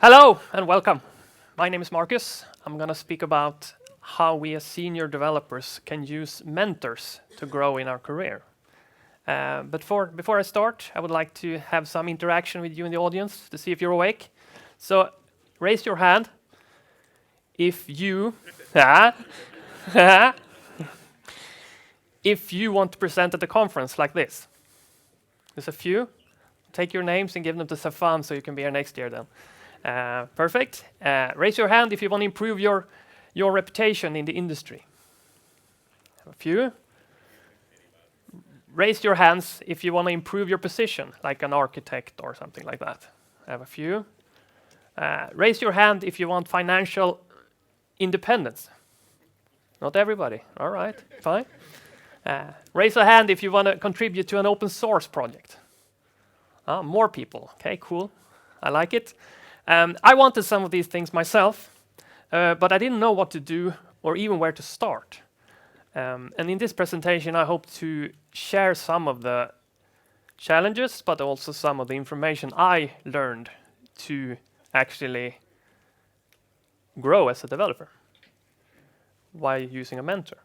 Hello and welcome. My name is Markus. I'm going to speak about how we as senior developers can use mentors to grow in our career. Before I start, I would like to have some interaction with you in the audience to see if you're awake. So raise your hand if you if you want to present at a conference like this. There's a few. Take your names and give them to Safan so you can be here next year then. Perfect. Raise your hand if you want to improve your reputation in the industry. A few. Raise your hands if you want to improve your position, like an architect or something like that. I have a few. Raise your hand if you want financial independence. Not everybody. All right, fine. Raise a hand if you want to contribute to an open source project. More people. Okay, cool. I like it. I wanted some of these things myself, but I didn't know what to do or even where to start. And in this presentation, I hope to share some of the challenges, but also some of the information I learned to actually grow as a developer while using a mentor.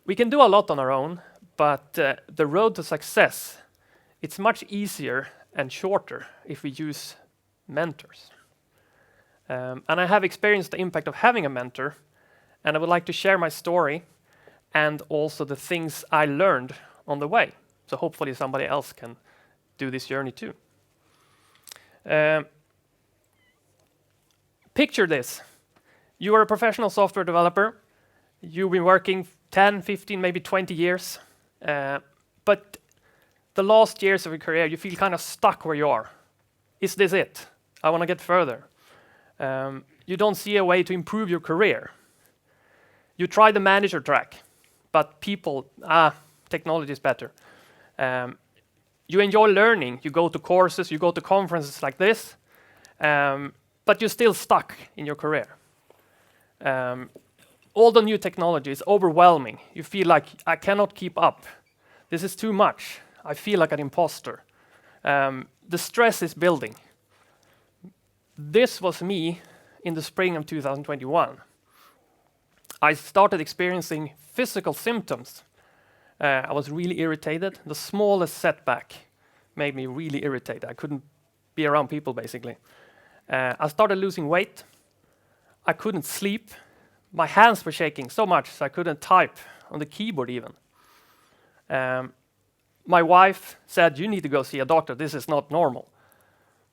We can do a lot on our own, but the road to success, it's much easier and shorter if we use mentors. And I have experienced the impact of having a mentor, and I would like to share my story and also the things I learned on the way. So hopefully somebody else can do this journey too. Picture this. You are a professional software developer. You've been working 10, 15, maybe 20 years. But the last years of your career, you feel kind of stuck where you are. Is this it? I want to get further. You don't see a way to improve your career. You try the manager track, but technology is better. You enjoy learning. You go to courses, you go to conferences like this, but you're still stuck in your career. All the new technology is overwhelming. You feel like, I cannot keep up. This is too much. I feel like an imposter. The stress is building. This was me in the spring of 2021. I started experiencing physical symptoms. I was really irritated. The smallest setback made me really irritated. I couldn't be around people, basically. I started losing weight. I couldn't sleep. My hands were shaking so much so I couldn't type on the keyboard even. My wife said, you need to go see a doctor. This is not normal.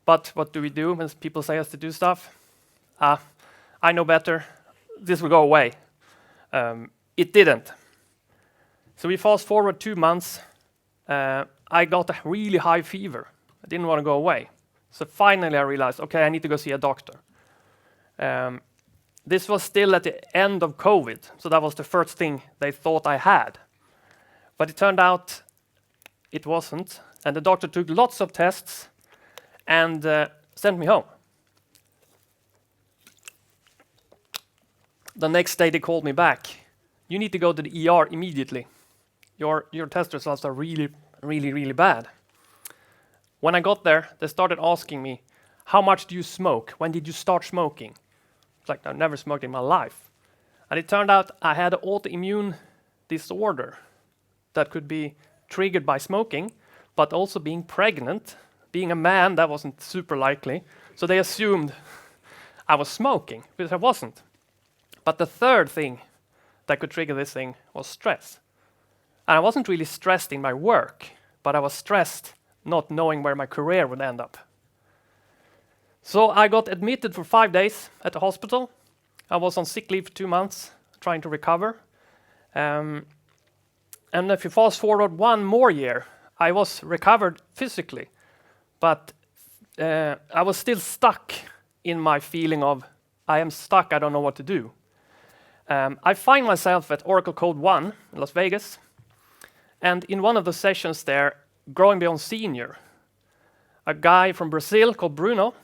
But what do we do when people say us to do stuff? I know better. This will go away. It didn't. So we fast forward 2 months. I got a really high fever. I didn't want to go away. So finally I realized, okay, I need to go see a doctor. This was still at the end of COVID. So that was the first thing they thought I had. But it turned out it wasn't. And the doctor took lots of tests and sent me home. The next day they called me back. You need to go to the ER immediately. Your test results are really, really, really bad. When I got there, they started asking me, how much do you smoke? When did you start smoking? It's like, I've never smoked in my life. And it turned out I had an autoimmune disorder that could be triggered by smoking, but also being pregnant. Being a man, that wasn't super likely. So they assumed I was smoking, because I wasn't. But the third thing that could trigger this thing was stress. And I wasn't really stressed in my work, but I was stressed not knowing where my career would end up. So I got admitted for 5 days at the hospital. I was on sick leave for 2 months, trying to recover. And if you fast forward 1 more year, I was recovered physically. But I was still stuck in my feeling of, I am stuck, I don't know what to do. I find myself at Oracle Code 1 in Las Vegas. And in one of the sessions there, Growing Beyond Senior, a guy from Brazil called Bruno,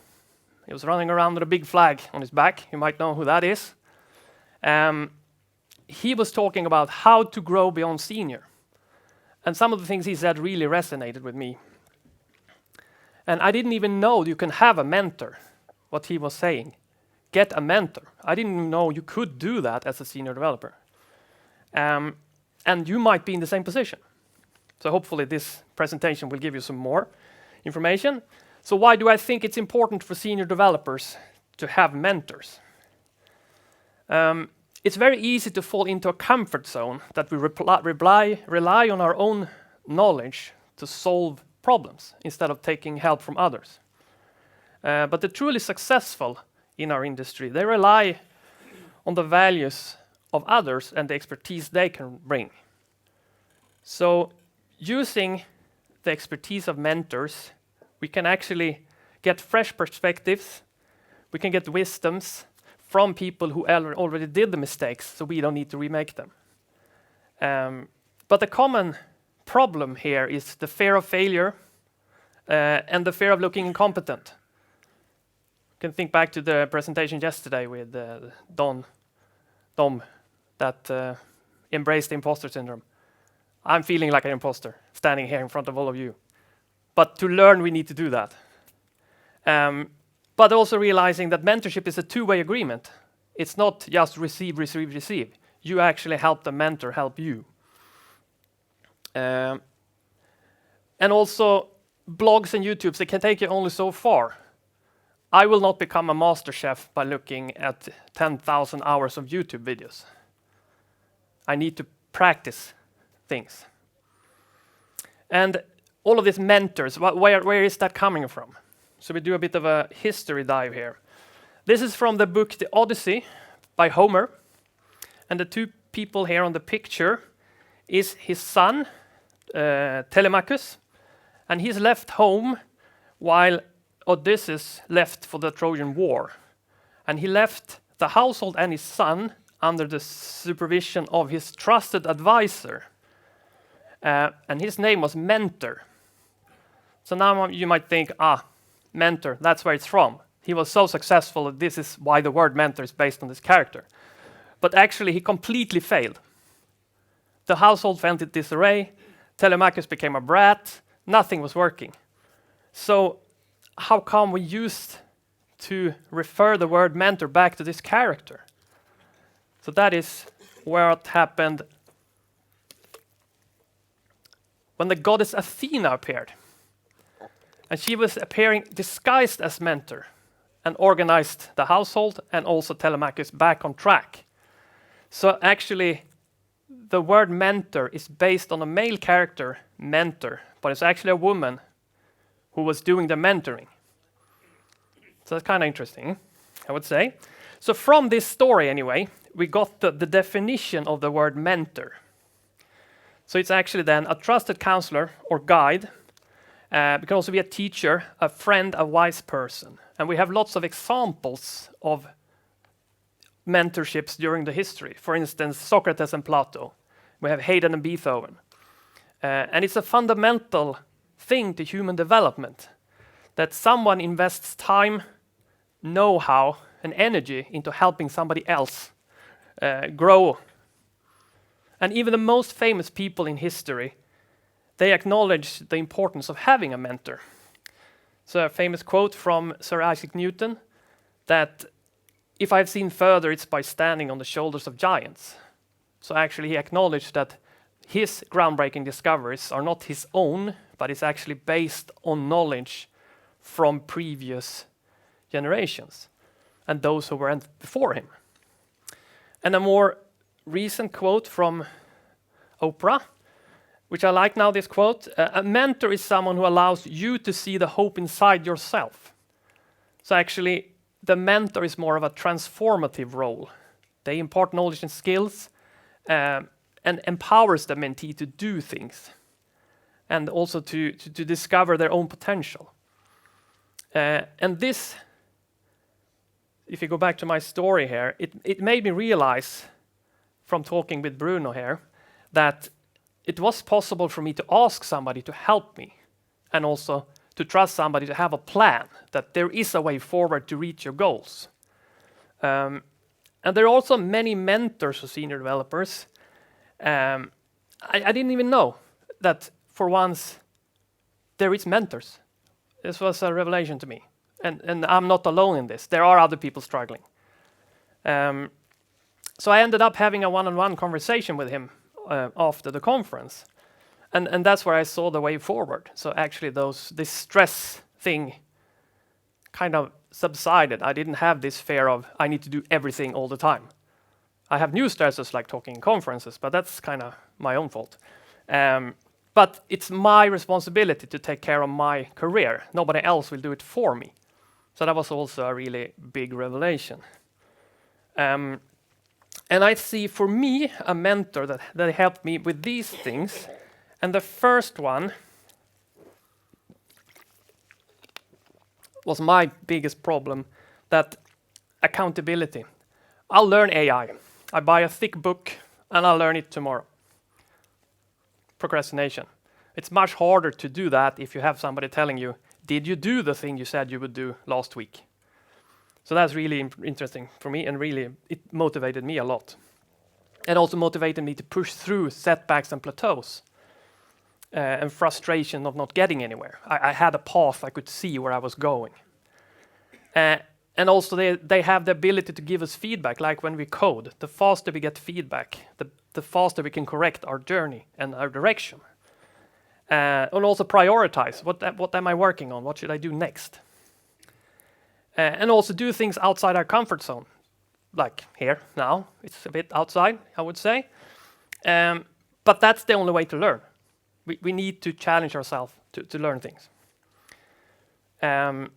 he was running around with a big flag on his back. You might know who that is. He was talking about how to grow beyond senior. And some of the things he said really resonated with me. And I didn't even know you can have a mentor what he was saying. Get a mentor. I didn't even know you could do that as a senior developer. And you might be in the same position. So hopefully this presentation will give you some more information. So why do I think it's important for senior developers to have mentors? It's very easy to fall into a comfort zone that we rely on our own knowledge to solve problems instead of taking help from others. But the truly successful in our industry, they rely on the values of others and the expertise they can bring. So using the expertise of mentors, we can actually get fresh perspectives, we can get wisdoms from people who already did the mistakes, so we don't need to remake them. But the common problem here is the fear of failure and the fear of looking incompetent. You can think back to the presentation yesterday with Dom that embraced the imposter syndrome. I'm feeling like an imposter standing here in front of all of you. But to learn, we need to do that. But also realizing that mentorship is a two-way agreement. It's not just receive, receive, receive. You actually help the mentor help you. And also, blogs and YouTubes, they can take you only so far. I will not become a master chef by looking at 10,000 hours of YouTube videos. I need to practice things. And all of these mentors, where is that coming from? So we do a bit of a history dive here. This is from the book The Odyssey by Homer. And the two people here on the picture is his son, Telemachus. And he's left home while Odysseus left for the Trojan War. And he left the household and his son under the supervision of his trusted advisor. And his name was Mentor. So now you might think, mentor, that's where it's from. He was so successful that this is why the word mentor is based on this character. But actually, he completely failed. The household fell into disarray. Telemachus became a brat. Nothing was working. So how come we used to refer the word mentor back to this character? So that is where it happened when the goddess Athena appeared. And she was appearing disguised as mentor and organized the household and also Telemachus back on track. So actually, the word mentor is based on a male character, mentor, but it's actually a woman who was doing the mentoring. So that's kind of interesting, I would say. So from this story anyway, we got the definition of the word mentor. So it's actually then a trusted counselor or guide. It can also be a teacher, a friend, a wise person. And we have lots of examples of mentorships during the history. For instance, Socrates and Plato. We have Haydn and Beethoven. And it's a fundamental thing to human development that someone invests time, know-how, and energy into helping somebody else grow. And even the most famous people in history, they acknowledge the importance of having a mentor. So a famous quote from Sir Isaac Newton, that if I've seen further, it's by standing on the shoulders of giants. So actually he acknowledged that his groundbreaking discoveries are not his own, but it's actually based on knowledge from previous generations and those who were before him. And a more recent quote from Oprah, which I like now, this quote, a mentor is someone who allows you to see the hope inside yourself. So actually, the mentor is more of a transformative role. They impart knowledge and skills and empowers the mentee to do things and also to discover their own potential. And this, if you go back to my story here, it made me realize from talking with Bruno here that it was possible for me to ask somebody to help me and also to trust somebody to have a plan, that there is a way forward to reach your goals. And there are also many mentors for senior developers. I didn't even know that for once there is mentors. This was a revelation to me. And I'm not alone in this. There are other people struggling. So I ended up having a one-on-one conversation with him after the conference. And that's where I saw the way forward. So actually this stress thing kind of subsided. I didn't have this fear of I need to do everything all the time. I have new stresses like talking in conferences, but that's kind of my own fault. But it's my responsibility to take care of my career. Nobody else will do it for me. So that was also a really big revelation. And I see for me a mentor that helped me with these things. And the first one was my biggest problem, that accountability. I'll learn AI. I buy a thick book and I'll learn it tomorrow. Procrastination. It's much harder to do that if you have somebody telling you, did you do the thing you said you would do last week? So that's really interesting for me, and really it motivated me a lot. It also motivated me to push through setbacks and plateaus and frustration of not getting anywhere. I had a path, I could see where I was going. And also they have the ability to give us feedback, like when we code. The faster we get feedback, the faster we can correct our journey and our direction. And also prioritize, what am I working on? What should I do next? And also do things outside our comfort zone. Like here, now, it's a bit outside, I would say. But that's the only way to learn. We need to challenge ourselves to learn things. And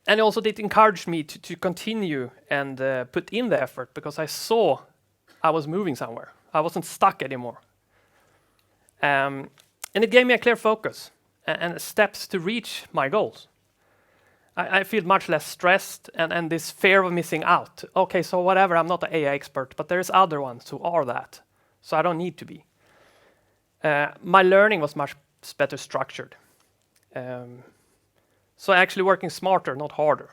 also it encouraged me to continue and put in the effort, because I saw I was moving somewhere. I wasn't stuck anymore. And it gave me a clear focus and steps to reach my goals. I feel much less stressed and this fear of missing out. Okay, so whatever, I'm not an AI expert, but there's other ones who are that. So I don't need to be. My learning was much better structured. So actually working smarter, not harder.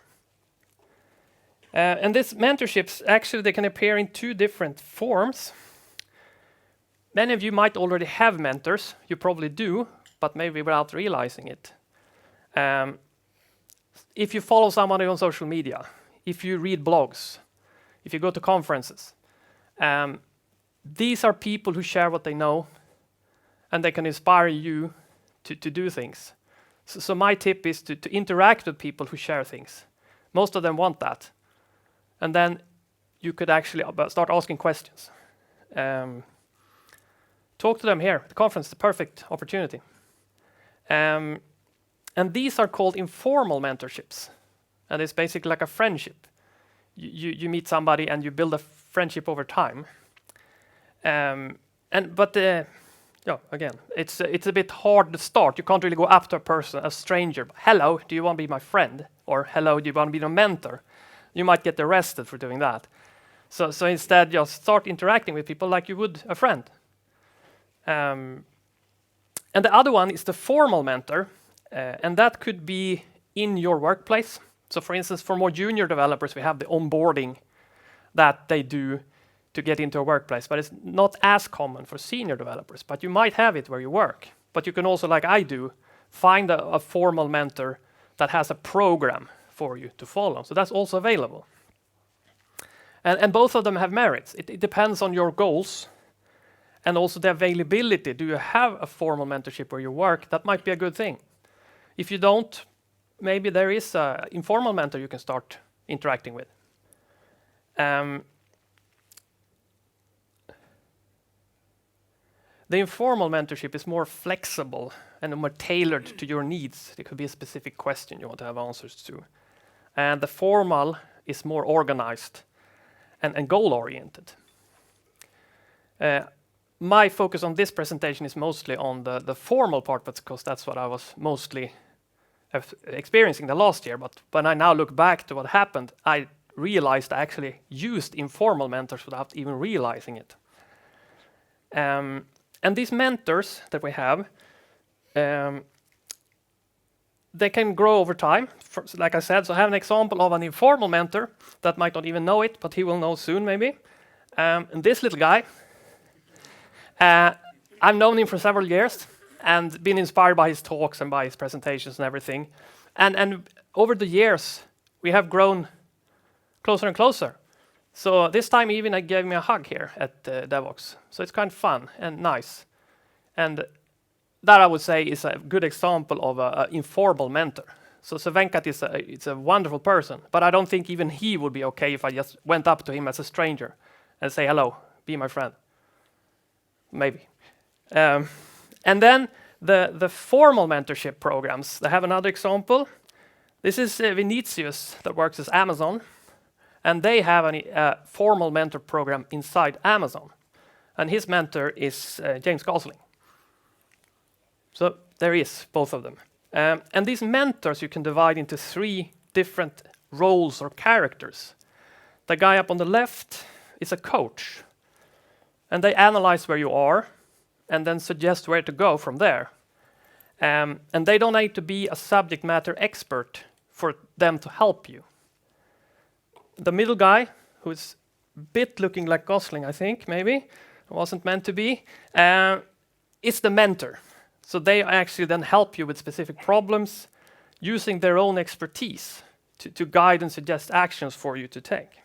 And these mentorships, actually they can appear in two different forms. Many of you might already have mentors, you probably do, but maybe without realizing it. If you follow somebody on social media, if you read blogs, if you go to conferences, these are people who share what they know, and they can inspire you to do things. So my tip is to interact with people who share things. Most of them want that. And then you could actually start asking questions. Talk to them here. The conference is the perfect opportunity. And these are called informal mentorships. And it's basically like a friendship. You meet somebody and you build a friendship over time. Again, it's a bit hard to start. You can't really go up to a person, a stranger. Hello, do you want to be my friend? Or hello, do you want to be my mentor? You might get arrested for doing that. So instead, just start interacting with people like you would a friend. And the other one is the formal mentor, and that could be in your workplace. So for instance, for more junior developers, we have the onboarding that they do to get into a workplace, but it's not as common for senior developers, but you might have it where you work. But you can also, like I do, find a formal mentor that has a program for you to follow. So that's also available. And both of them have merits. It depends on your goals and also the availability. Do you have a formal mentorship where you work? That might be a good thing. If you don't, maybe there is an informal mentor you can start interacting with. The informal mentorship is more flexible and more tailored to your needs. It could be a specific question you want to have answers to. And the formal is more organized and goal-oriented. My focus on this presentation is mostly on the formal part, because that's what I was mostly experiencing the last year. But when I now look back to what happened, I realized I actually used informal mentors without even realizing it. And these mentors that we have, they can grow over time, like I said. So I have an example of an informal mentor that might not even know it, but he will know soon maybe. And this little guy, I've known him for several years and been inspired by his talks and by his presentations and everything. And over the years, we have grown closer and closer. So this time even I gave me a hug here at Devox. So it's kind of fun and nice. And that I would say is a good example of an informal mentor. So Venkat is a wonderful person, but I don't think even he would be okay if I just went up to him as a stranger and say, hello, be my friend. Maybe. And then the formal mentorship programs, they have another example. This is Vinicius that works at Amazon, and they have a formal mentor program inside Amazon. And his mentor is James Gosling. So there is both of them. And these mentors you can divide into 3 different roles or characters. The guy up on the left is a coach, and they analyze where you are and then suggest where to go from there. And they don't need to be a subject matter expert for them to help you. The middle guy, who's a bit looking like Gosling, I think, maybe, wasn't meant to be, is the mentor. So they actually then help you with specific problems using their own expertise to guide and suggest actions for you to take.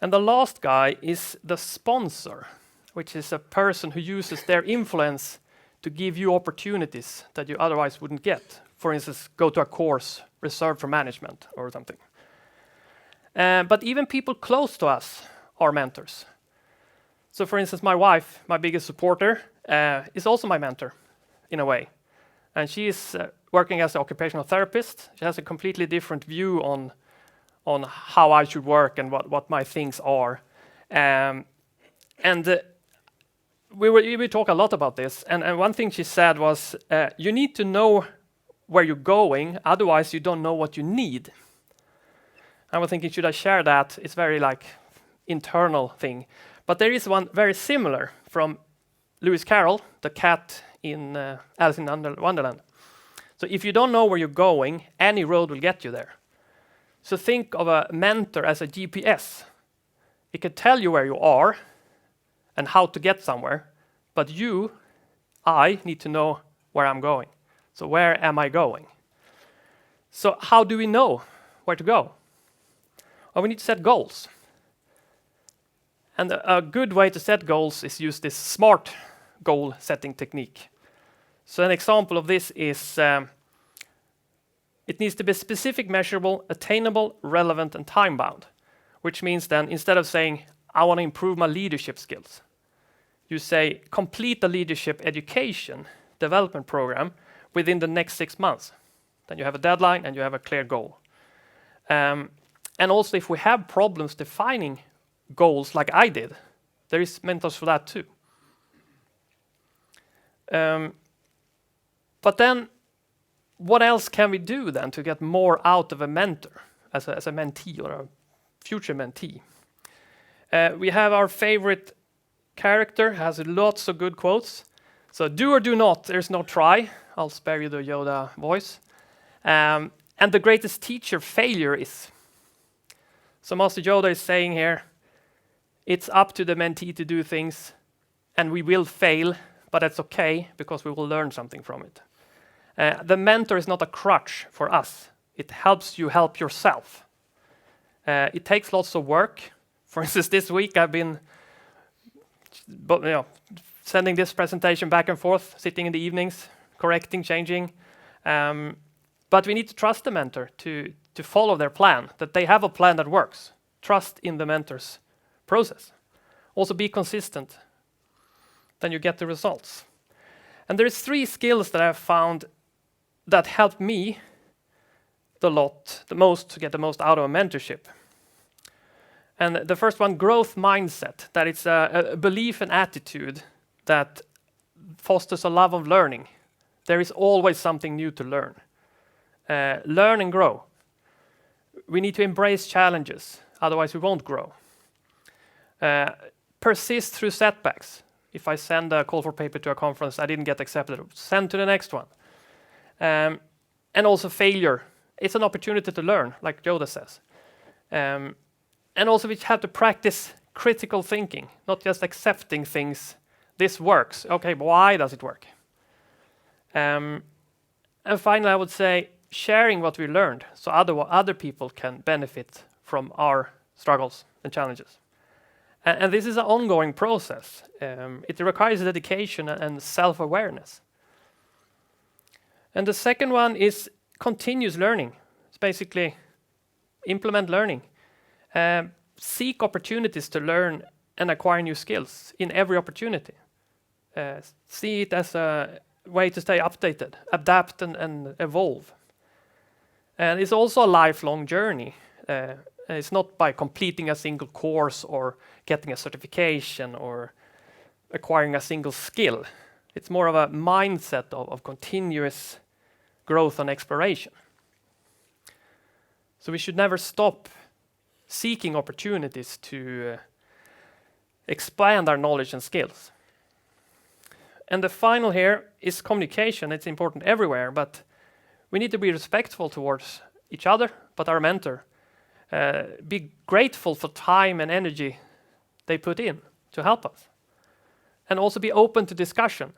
And the last guy is the sponsor, which is a person who uses their influence to give you opportunities that you otherwise wouldn't get. For instance, go to a course reserved for management or something. But even people close to us are mentors. So for instance, my wife, my biggest supporter, is also my mentor in a way. And she is working as an occupational therapist. She has a completely different view on how I should work and what my things are. We talk a lot about this. And one thing she said was, you need to know where you're going, otherwise you don't know what you need. I was thinking, should I share that? It's very like internal thing. But there is one very similar from Lewis Carroll, the cat in Alice in Wonderland. So if you don't know where you're going, any road will get you there. So think of a mentor as a GPS. It can tell you where you are and how to get somewhere, but I need to know where I'm going. So where am I going? So how do we know where to go? Well, we need to set goals. And a good way to set goals is use this SMART goal setting technique. So an example of this is it needs to be specific, measurable, attainable, relevant, and time-bound, which means then instead of saying, I want to improve my leadership skills, you say, complete the leadership education development program within the next 6 months. Then you have a deadline and you have a clear goal. And also, if we have problems defining goals like I did, there is mentors for that too. But then, what else can we do then to get more out of a mentor as a mentee or a future mentee? We have our favorite character, has lots of good quotes. So do or do not, there's no try. I'll spare you the Yoda voice. And the greatest teacher failure is. So Master Yoda is saying here, it's up to the mentee to do things, and we will fail, but that's okay because we will learn something from it. The mentor is not a crutch for us. It helps you help yourself. It takes lots of work. For instance, this week I've been sending this presentation back and forth, sitting in the evenings, correcting, changing. But we need to trust the mentor to follow their plan, that they have a plan that works. Trust in the mentor's process. Also be consistent. Then you get the results. And there's 3 skills that I've found that helped me the most to get the most out of a mentorship. And the first one, growth mindset, that it's a belief and attitude that fosters a love of learning. There is always something new to learn. Learn and grow. We need to embrace challenges, otherwise we won't grow. Persist through setbacks. If I send a call for paper to a conference, I didn't get accepted, send to the next one. And also failure. It's an opportunity to learn, like Yoda says. And also we have to practice critical thinking, not just accepting things. This works. Okay, but why does it work? And finally, I would say sharing what we learned so other people can benefit from our struggles and challenges. And this is an ongoing process. It requires dedication and self-awareness. And the second one is continuous learning. It's basically implement learning. Seek opportunities to learn and acquire new skills in every opportunity. See it as a way to stay updated, adapt and evolve. And it's also a lifelong journey. It's not by completing a single course or getting a certification or acquiring a single skill. It's more of a mindset of continuous growth and exploration. So we should never stop seeking opportunities to expand our knowledge and skills. And the final here is communication. It's important everywhere, but we need to be respectful towards each other, but our mentor. Be grateful for time and energy they put in to help us. And also be open to discussion.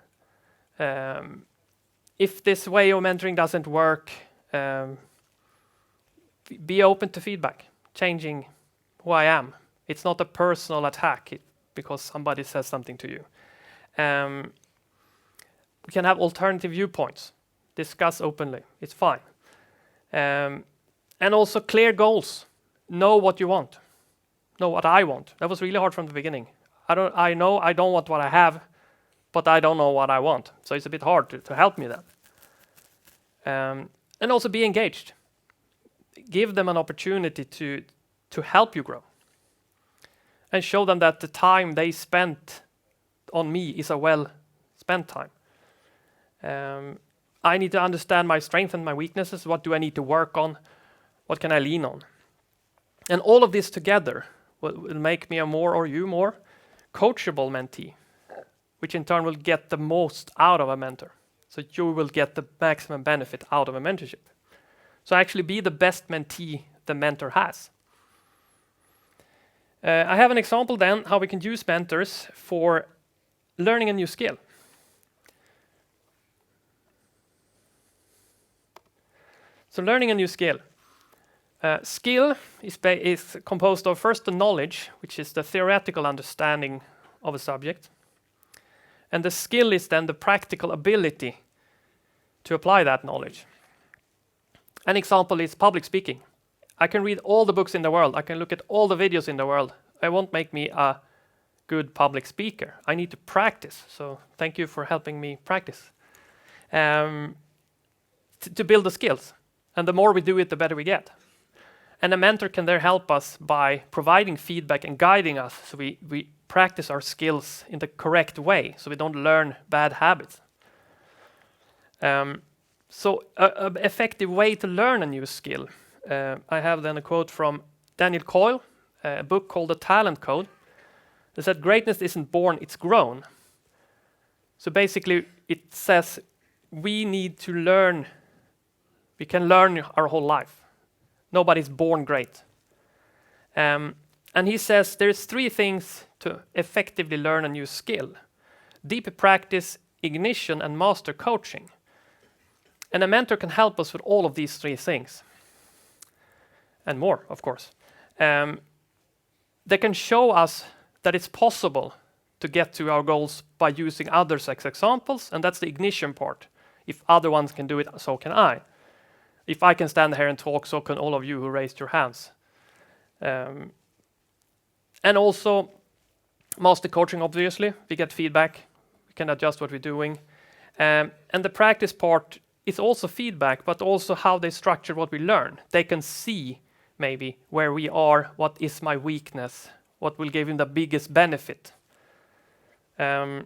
If this way of mentoring doesn't work, be open to feedback, changing who I am. It's not a personal attack because somebody says something to you. We can have alternative viewpoints, discuss openly, it's fine. And also clear goals. Know what you want. Know what I want. That was really hard from the beginning. I know I don't want what I have, but I don't know what I want. So it's a bit hard to help me then. And also be engaged. Give them an opportunity to help you grow. And show them that the time they spent on me is a well-spent time. I need to understand my strengths and my weaknesses. What do I need to work on? What can I lean on? And all of this together will make me more coachable mentee, which in turn will get the most out of a mentor. So you will get the maximum benefit out of a mentorship. So actually be the best mentee the mentor has. I have an example then how we can use mentors for learning a new skill. So learning a new skill. Skill is composed of first the knowledge, which is the theoretical understanding of a subject. And the skill is then the practical ability to apply that knowledge. An example is public speaking. I can read all the books in the world. I can look at all the videos in the world. It won't make me a good public speaker. I need to practice. So thank you for helping me practice. To build the skills. And the more we do it, the better we get. And a mentor can there help us by providing feedback and guiding us so we practice our skills in the correct way so we don't learn bad habits. So an effective way to learn a new skill. I have then a quote from Daniel Coyle, a book called The Talent Code. It said, greatness isn't born, it's grown. So basically it says we need to learn. We can learn our whole life. Nobody's born great. And he says there's 3 things to effectively learn a new skill. Deep practice, ignition, and master coaching. And a mentor can help us with all of these 3 things. And more, of course. They can show us that it's possible to get to our goals by using others as examples, and that's the ignition part. If other ones can do it, so can I. If I can stand here and talk, so can all of you who raised your hands. And also, master coaching, obviously. We get feedback. We can adjust what we're doing. And the practice part is also feedback, but also how they structure what we learn. They can see, maybe, where we are, what is my weakness, what will give him the biggest benefit. And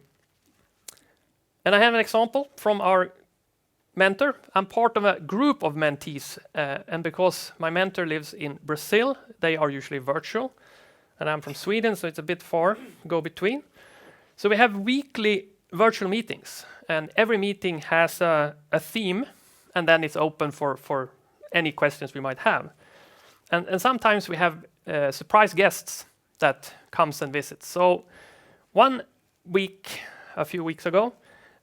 I have an example from our mentor. I'm part of a group of mentees, and because my mentor lives in Brazil, they are usually virtual, and I'm from Sweden, so it's a bit far go between. So we have weekly virtual meetings, and every meeting has a theme, and then it's open for any questions we might have. And sometimes we have surprise guests that comes and visits. So one week, a few weeks ago,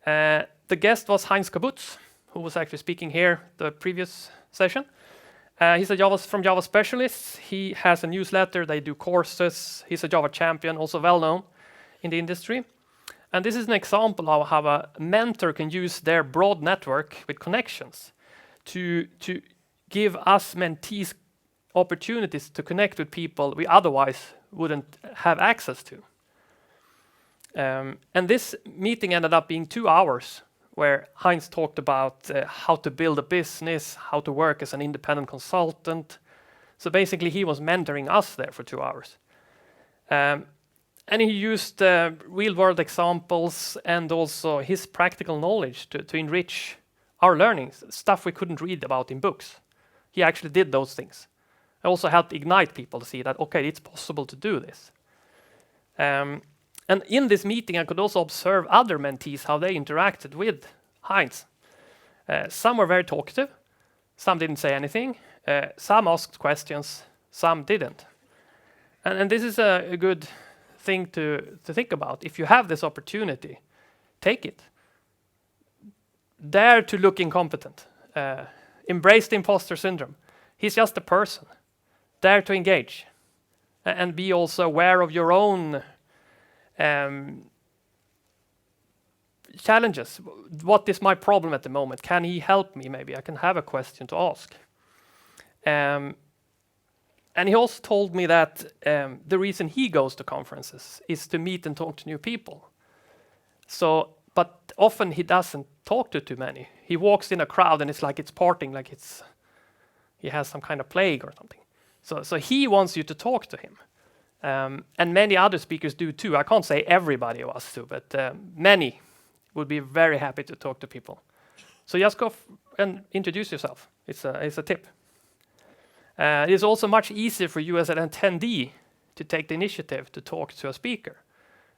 the guest was Heinz Kabutz, who was actually speaking here the previous session. He's from Java Specialists. He has a newsletter. They do courses. He's a Java champion, also well known in the industry. And this is an example of how a mentor can use their broad network with connections to give us mentees opportunities to connect with people we otherwise wouldn't have access to. And this meeting ended up being 2 hours, where Heinz talked about how to build a business, how to work as an independent consultant. So basically, he was mentoring us there for 2 hours. And he used real-world examples and also his practical knowledge to enrich our learning, stuff we couldn't read about in books. He actually did those things. It also helped ignite people to see that, okay, it's possible to do this. And in this meeting, I could also observe other mentees, how they interacted with Heinz. Some were very talkative. Some didn't say anything. Some asked questions. Some didn't. And this is a good thing to think about. If you have this opportunity, take it. Dare to look incompetent. Embrace the imposter syndrome. He's just a person. Dare to engage. And be also aware of your own challenges. What is my problem at the moment? Can he help me? Maybe I can have a question to ask. And he also told me that the reason he goes to conferences is to meet and talk to new people. But often he doesn't talk to too many. He walks in a crowd and it's like it's partying, like he has some kind of plague or something. So he wants you to talk to him. And many other speakers do too. I can't say everybody wants to, but many would be very happy to talk to people. So just go and introduce yourself. It's a tip. It is also much easier for you as an attendee to take the initiative to talk to a speaker.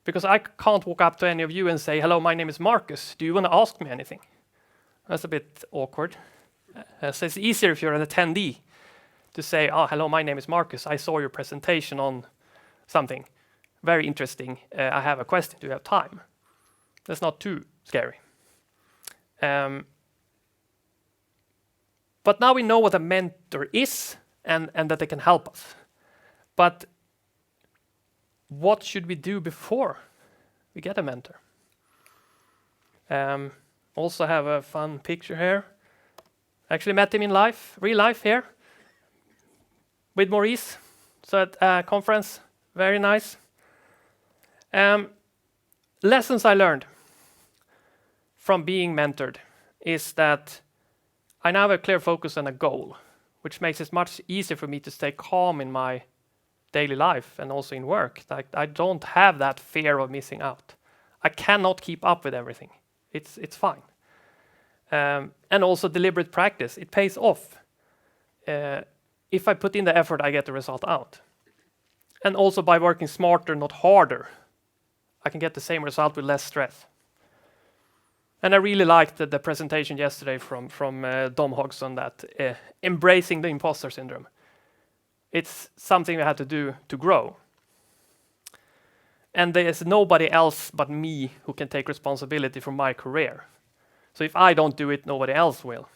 Because I can't walk up to any of you and say, hello, my name is Markus. Do you want to ask me anything? That's a bit awkward. So it's easier if you're an attendee to say, oh, hello, my name is Markus. I saw your presentation on something very interesting. I have a question. Do you have time? That's not too scary. But now we know what a mentor is and that they can help us. But what should we do before we get a mentor? Also have a fun picture here. Actually met him in real life here, with Maurice. So at a conference, very nice. Lessons I learned from being mentored is that I now have a clear focus and a goal, which makes it much easier for me to stay calm in my daily life and also in work. Like I don't have that fear of missing out. I cannot keep up with everything. It's fine. And also deliberate practice. It pays off. If I put in the effort, I get the result out. And also by working smarter, not harder, I can get the same result with less stress. And I really liked the presentation yesterday from Dom Hodgson that embracing the imposter syndrome. It's something we have to do to grow. And there is nobody else but me who can take responsibility for my career. So if I don't do it, nobody else will.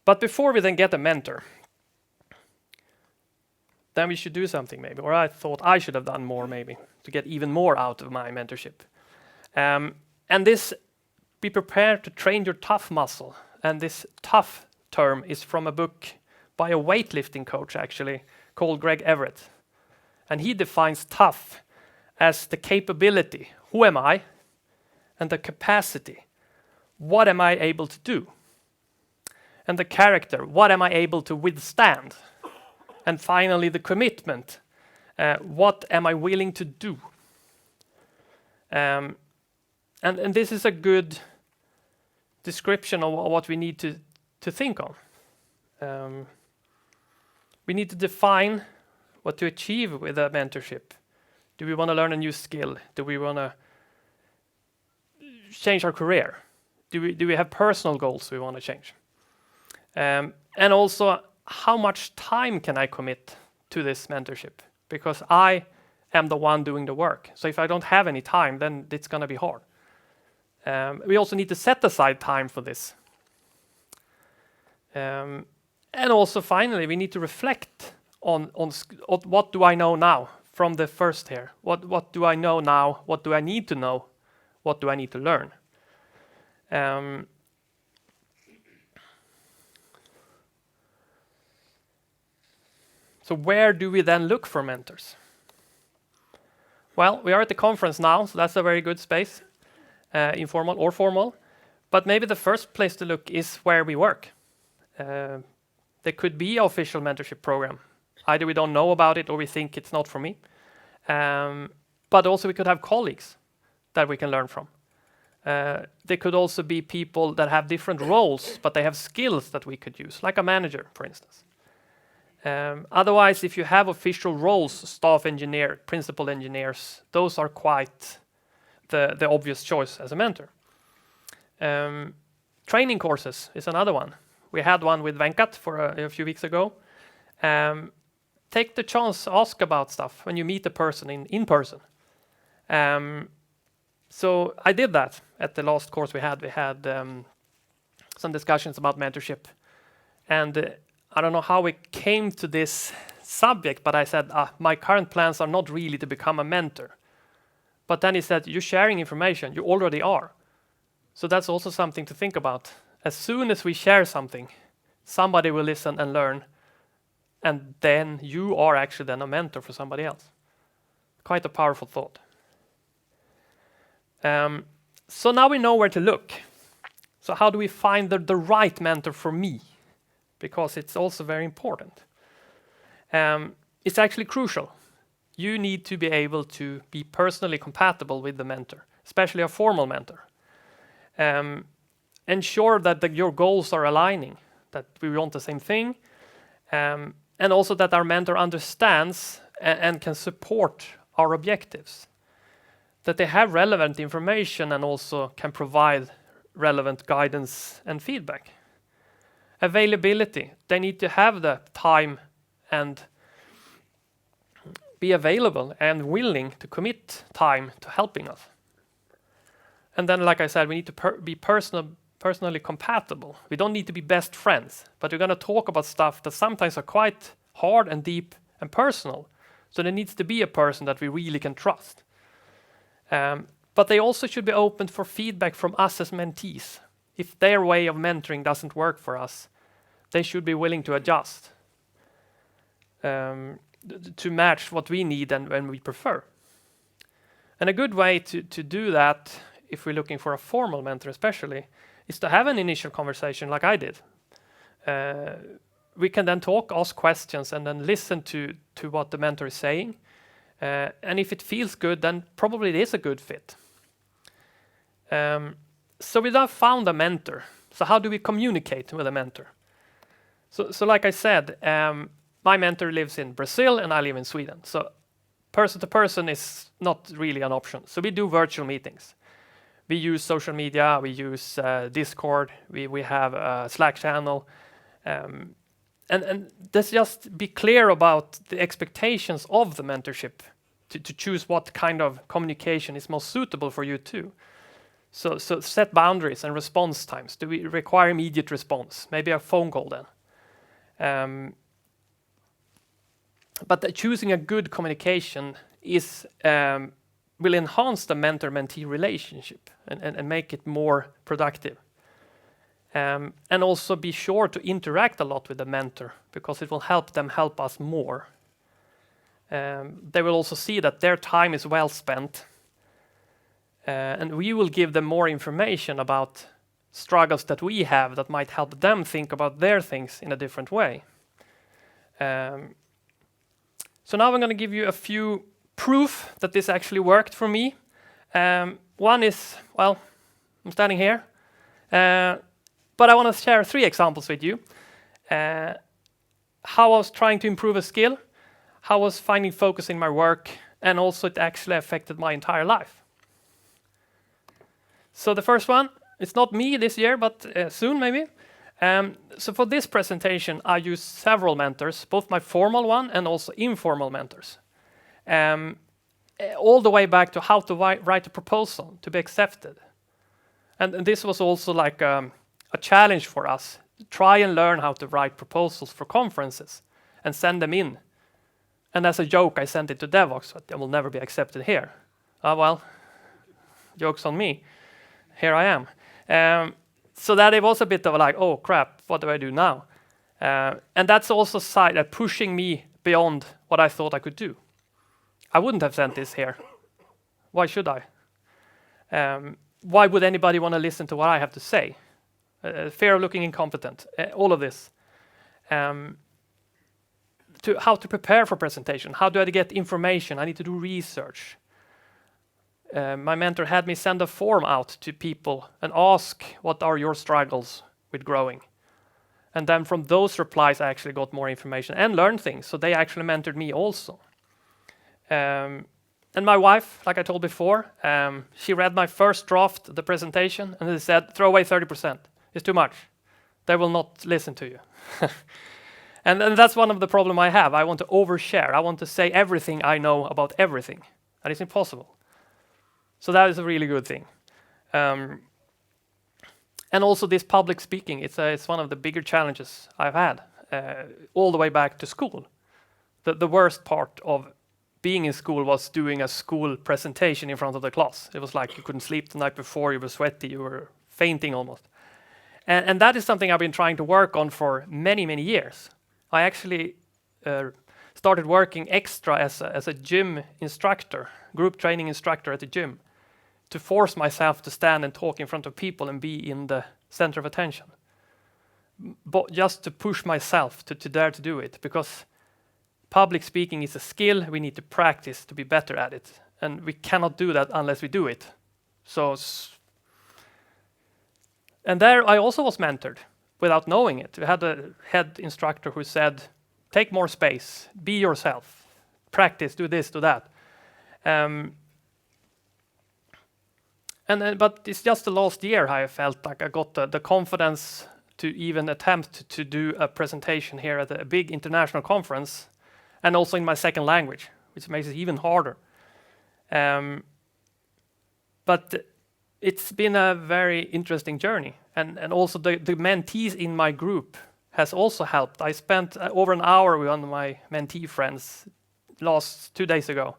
But before we then get a mentor, then we should do something maybe. Or I thought I should have done more maybe to get even more out of my mentorship. And this, be prepared to train your tough muscle. And this tough term is from a book by a weightlifting coach actually called Greg Everett. And he defines tough as the capability, who am I? And the capacity, what am I able to do? And the character, what am I able to withstand? And finally the commitment, what am I willing to do? And this is a good description of what we need to think on. We need to define what to achieve with a mentorship. Do we want to learn a new skill? Do we want to change our career? Do we have personal goals we want to change? And also, how much time can I commit to this mentorship? Because I am the one doing the work. So if I don't have any time, then it's going to be hard. We also need to set aside time for this. And also finally, we need to reflect on what do I know now from the first here. What do I know now? What do I need to know? What do I need to learn? So where do we then look for mentors? Well, we are at the conference now, so that's a very good space, informal or formal. But maybe the first place to look is where we work. There could be an official mentorship program. Either we don't know about it or we think it's not for me. But also we could have colleagues that we can learn from. There could also be people that have different roles, but they have skills that we could use, like a manager, for instance. Otherwise, if you have official roles, staff engineer, principal engineers, those are quite the obvious choice as a mentor. Training courses is another one. We had one with Venkat for a few weeks ago. Take the chance, ask about stuff when you meet a person in person. So I did that at the last course we had. We had some discussions about mentorship. And I don't know how we came to this subject, but I said, my current plans are not really to become a mentor. But then he said, you're sharing information, you already are. So that's also something to think about. As soon as we share something, somebody will listen and learn, and then you are actually then a mentor for somebody else. Quite a powerful thought. So now we know where to look. So how do we find the right mentor for me? Because it's also very important. It's actually crucial. You need to be able to be personally compatible with the mentor, especially a formal mentor. Ensure that your goals are aligning, that we want the same thing, and also that our mentor understands and can support our objectives. That they have relevant information and also can provide relevant guidance and feedback. Availability, they need to have the time and be available and willing to commit time to helping us. And then, like I said, we need to be personally compatible. We don't need to be best friends, but we're going to talk about stuff that sometimes are quite hard and deep and personal. So there needs to be a person that we really can trust. But they also should be open for feedback from us as mentees. If their way of mentoring doesn't work for us, they should be willing to adjust to match what we need and when we prefer. And a good way to do that, if we're looking for a formal mentor especially, is to have an initial conversation like I did. We can then talk, ask questions, and then listen to what the mentor is saying. And if it feels good, then probably it is a good fit. So we now found a mentor. So how do we communicate with a mentor? So like I said, my mentor lives in Brazil and I live in Sweden. So person to person is not really an option. So we do virtual meetings. We use social media, we use Discord, we have a Slack channel. And let's just be clear about the expectations of the mentorship to choose what kind of communication is most suitable for you too. So set boundaries and response times. Do we require immediate response? Maybe a phone call then. But choosing a good communication will enhance the mentor-mentee relationship and make it more productive. And also be sure to interact a lot with the mentor because it will help them help us more. They will also see that their time is well spent. And we will give them more information about struggles that we have that might help them think about their things in a different way. So now I'm going to give you a few proof that this actually worked for me. One is, well, I'm standing here. But I want to share 3 examples with you. How I was trying to improve a skill, how I was finding focus in my work, and also it actually affected my entire life. So the first one, it's not me this year, but soon maybe. So for this presentation, I used several mentors, both my formal one and also informal mentors. All the way back to how to write a proposal to be accepted. And this was also like a challenge for us. Try and learn how to write proposals for conferences and send them in. And as a joke, I sent it to DevOps, but they will never be accepted here. Well, joke's on me. Here I am. So that it was a bit of like, oh crap, what do I do now? And that's also pushing me beyond what I thought I could do. I wouldn't have sent this here. Why should I? Why would anybody want to listen to what I have to say? Fear of looking incompetent, all of this. How to prepare for presentation. How do I get information? I need to do research. My mentor had me send a form out to people and ask, what are your struggles with growing? And then from those replies, I actually got more information and learned things. So they actually mentored me also. And my wife, like I told before, she read my first draft of the presentation and they said, throw away 30%. It's too much. They will not listen to you. and that's one of the problem I have. I want to overshare. I want to say everything I know about everything. And it's impossible. So that is a really good thing. And also this public speaking, it's one of the bigger challenges I've had all the way back to school. The worst part of being in school was doing a school presentation in front of the class. It was like you couldn't sleep the night before, you were sweaty, you were fainting almost. And that is something I've been trying to work on for many, many years. I actually started working extra as a gym instructor, group training instructor at the gym, to force myself to stand and talk in front of people and be in the center of attention. But just to push myself to dare to do it, because public speaking is a skill we need to practice to be better at it. And we cannot do that unless we do it. And there I also was mentored without knowing it. We had a head instructor who said, take more space, be yourself, practice, do this, do that. But it's just the last year I felt like I got the confidence to even attempt to do a presentation here at a big international conference, and also in my second language, which makes it even harder. But it's been a very interesting journey, and also the mentees in my group has also helped. I spent over an hour with one of my mentee friends 2 days ago.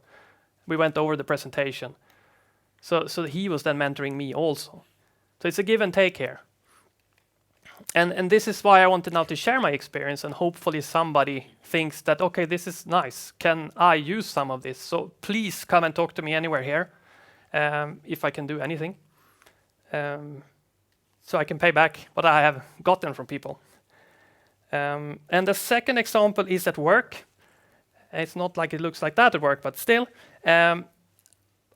We went over the presentation. So he was then mentoring me also. So it's a give and take here. And this is why I wanted now to share my experience, and hopefully somebody thinks that, okay, this is nice. Can I use some of this? So please come and talk to me anywhere here, if I can do anything. So I can pay back what I have gotten from people. And the second example is at work. It's not like it looks like that at work, but still.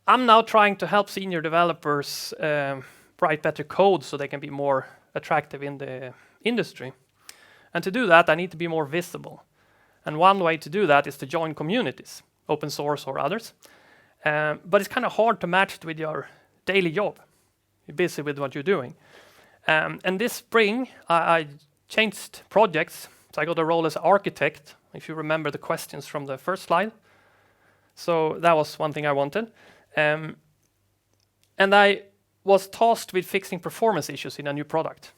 I'm now trying to help senior developers write better code so they can be more attractive in the industry. And to do that, I need to be more visible. And one way to do that is to join communities, open source or others. But it's kind of hard to match it with your daily job. You're busy with what you're doing. And this spring, I changed projects. So I got a role as architect, if you remember the questions from the first slide. So that was one thing I wanted. And I was tasked with fixing performance issues in a new product.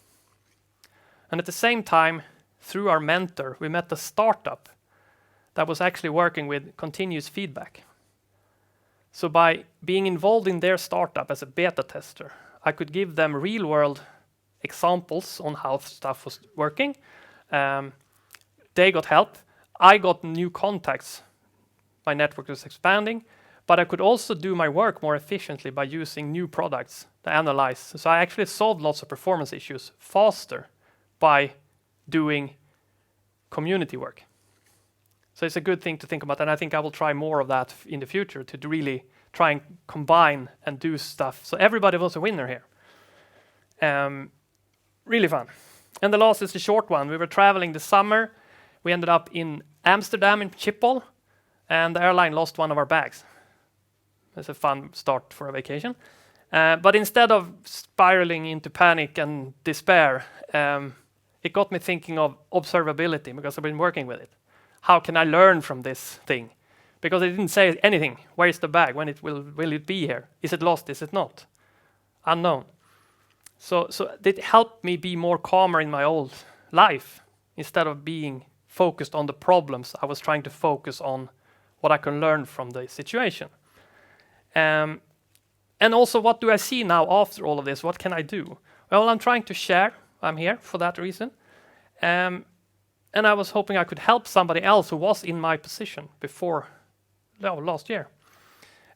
And at the same time, through our mentor, we met a startup that was actually working with continuous feedback. So by being involved in their startup as a beta tester, I could give them real-world examples on how stuff was working. They got help. I got new contacts. My network was expanding. But I could also do my work more efficiently by using new products to analyze. So I actually solved lots of performance issues faster by doing community work. So it's a good thing to think about, and I think I will try more of that in the future to really try and combine and do stuff. So everybody was a winner here. Really fun. And the last is the short one. We were traveling this summer. We ended up in Amsterdam in Schiphol, and the airline lost one of our bags. It's a fun start for a vacation. But instead of spiraling into panic and despair, it got me thinking of observability, because I've been working with it. How can I learn from this thing? Because it didn't say anything. Where is the bag? When will it be here? Is it lost? Is it not? Unknown. So it helped me be more calmer in my old life. Instead of being focused on the problems, I was trying to focus on what I can learn from the situation. And also, what do I see now after all of this? What can I do? Well, I'm trying to share. I'm here for that reason. And I was hoping I could help somebody else who was in my position before last year.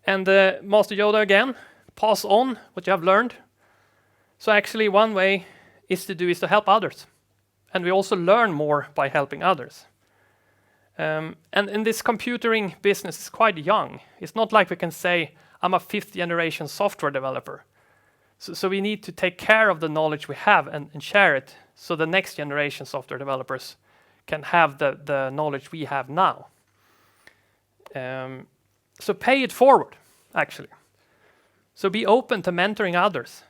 And Master Yoda again, pass on what you have learned. So actually one way is to help others. And we also learn more by helping others. And in this computing business is quite young. It's not like we can say, I'm a 5th generation software developer. So we need to take care of the knowledge we have and share it so the next generation software developers can have the knowledge we have now. So pay it forward, actually. So be open to mentoring others.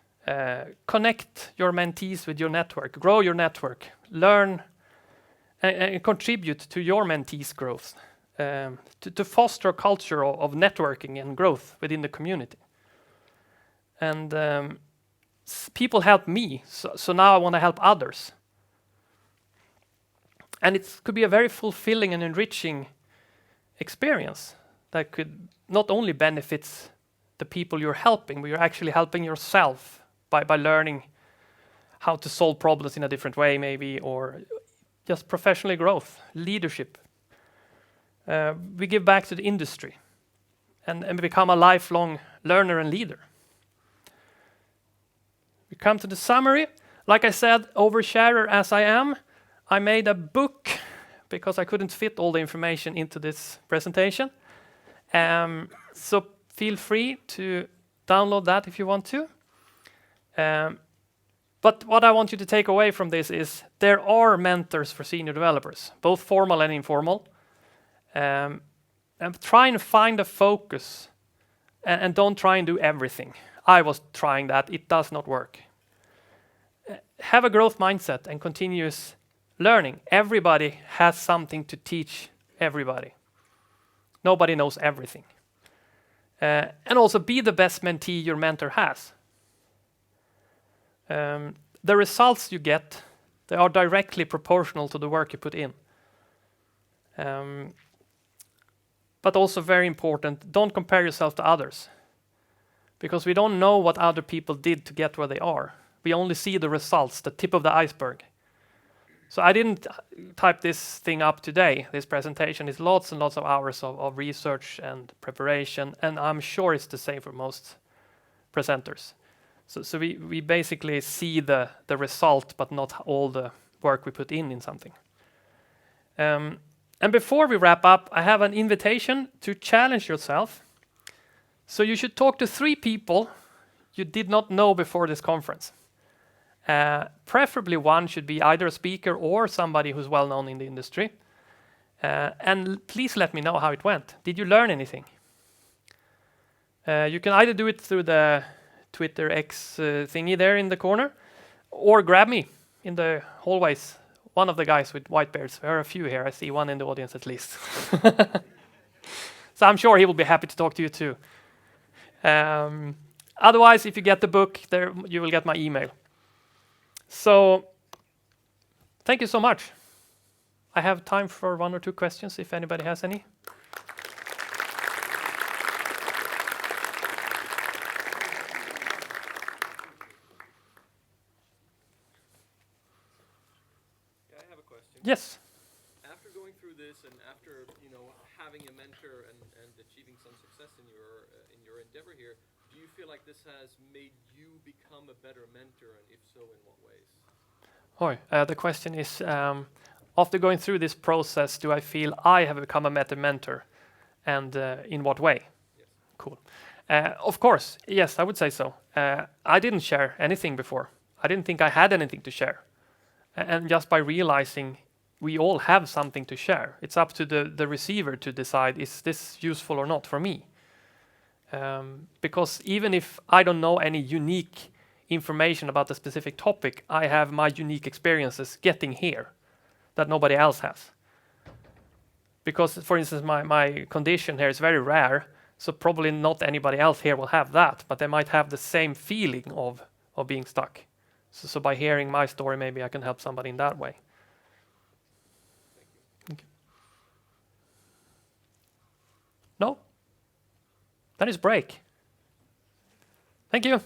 Connect your mentees with your network. Grow your network. Learn and contribute to your mentees' growth. To foster a culture of networking and growth within the community. And people help me, so now I want to help others. And it could be a very fulfilling and enriching experience that could not only benefit the people you're helping, but you're actually helping yourself by learning how to solve problems in a different way, maybe, or just professional growth, leadership. We give back to the industry and become a lifelong learner and leader. We come to the summary. Like I said, oversharer as I am, I made a book because I couldn't fit all the information into this presentation. So feel free to download that if you want to. But what I want you to take away from this is there are mentors for senior developers, both formal and informal. And try and find a focus and don't try and do everything. I was trying that. It does not work. Have a growth mindset and continuous learning. Everybody has something to teach everybody. Nobody knows everything. And also be the best mentee your mentor has. The results you get, they are directly proportional to the work you put in. But also very important, don't compare yourself to others. Because we don't know what other people did to get where they are. We only see the results, the tip of the iceberg. So I didn't type this thing up today. This presentation is lots and lots of hours of research and preparation, and I'm sure it's the same for most presenters. So we basically see the result, but not all the work we put in something. And before we wrap up, I have an invitation to challenge yourself. So you should talk to 3 people you did not know before this conference. Preferably one should be either a speaker or somebody who's well known in the industry. And please let me know how it went. Did you learn anything? You can either do it through the Twitter X thingy there in the corner, or grab me in the hallways. One of the guys with white beards. There are a few here. I see one in the audience at least. So I'm sure he will be happy to talk to you too. Otherwise, if you get the book, there you will get my email. So thank you so much. I have time for 1 or 2 questions if anybody has any. Yes. After going through this and after having a mentor and achieving some success in your endeavor here, do you feel like this has made you become a better mentor, and if so, in what ways? The question is, after going through this process, do I feel I have become a better mentor, and in what way? Yes. Cool. Of course, yes, I would say so. I didn't share anything before. I didn't think I had anything to share, and just by realizing we all have something to share. It's up to the receiver to decide, is this useful or not for me? Because even if I don't know any unique information about a specific topic, I have my unique experiences getting here that nobody else has. Because, for instance, my condition here is very rare, so probably not anybody else here will have that, but they might have the same feeling of being stuck. So by hearing my story, maybe I can help somebody in that way. Thank you. Okay. No? Then it's break. Thank you.